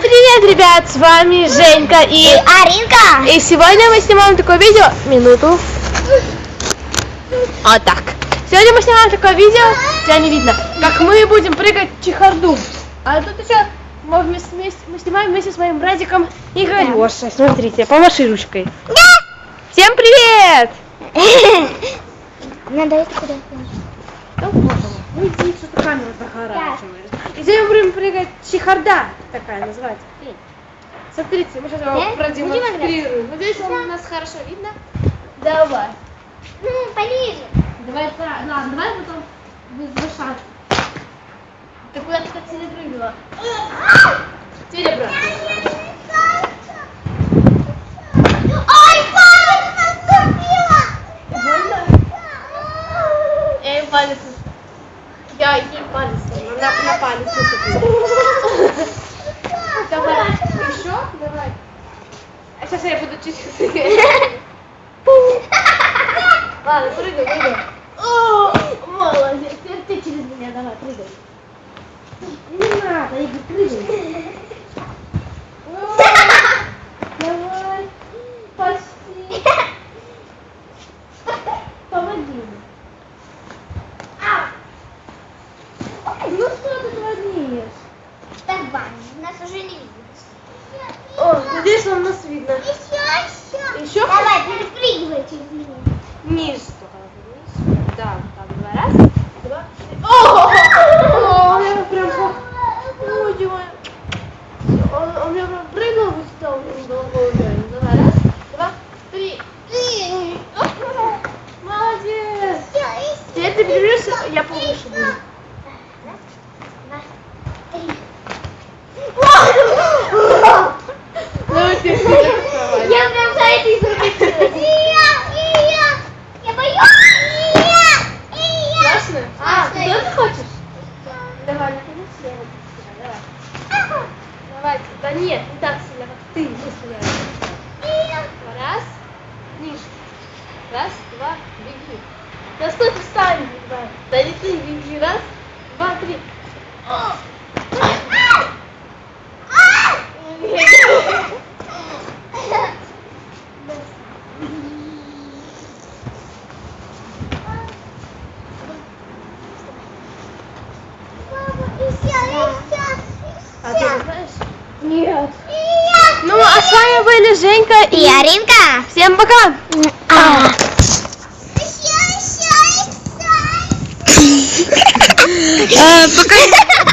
Привет, ребят, с вами Женька и Аринка. И сегодня мы снимаем такое видео. Минуту. Вот так. Сегодня мы снимаем такое видео, тебя не видно, как мы будем прыгать чехарду. А тут еще мы снимаем вместе с моим братиком Игорёшей. Смотрите, помаши ручкой. Всем привет! Надо это куда? Ну иди, что-то камера загораживает. И сегодня мы будем прыгать чехарда, такая называется. Смотрите, мы сейчас его продемонстрируем. Вот здесь у нас хорошо видно. Давай. Ну, пониже. Давай, ладно, давай потом возвышаться. Ты куда-то так сильно прыгала. Теперь обратно. Ой, палец наступила! Больно? Я ей палец. Я ей палец. На палец наступила. Давай. Еще? Давай. А сейчас я буду чуть-чуть. Ладно, прыгай. О, молодец. Теперь ты через меня. Давай, прыгай. Не надо, Игорь, прыгай. Давай. Почти. Помоги мне. Ну что ты творишь? Так, Ваня, нас уже не видно. О, надеюсь, вам нас видно. Еще. Еще? Давай, перепрыгивай через меня. Ниже только. Вниз. Да, так, два. Раз, два, три. О, я прям ой, он меня прям прыгнул, выстал, головой ударил. Давай, раз, два, три. Молодец. Теперь ты бежишь, я повыше буду. Давай ты. Я прям за этой закрутилась. Я боюсь. Страшно? Что ты хочешь? Давай, наконец я его давай. Давай. Да нет, не так сильно, как ты стреляешь. Раз, ниже. Раз, два, беги. Да стой, ты встань. Да не ты, беги. Раз, два, три. А ты знаешь? Нет. Ну, а с вами были Женька И Аринка. Всем пока!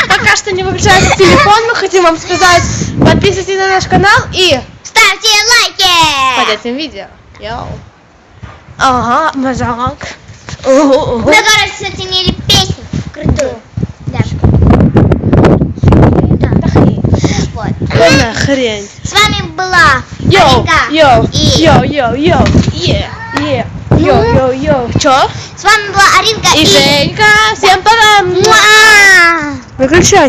Пока что не выключается телефон, мы хотим вам сказать, подписывайтесь на наш канал и Ставьте лайки. под этим видео. Йоу. Ага, мазалак. Мы, короче, сочинили песню крутую. Да. Вот. Какая хрень. С вами была Йоу, Аринка и... йоу. Чё? С вами была Аринка И Женька. Всем пока. Муа! Выключай.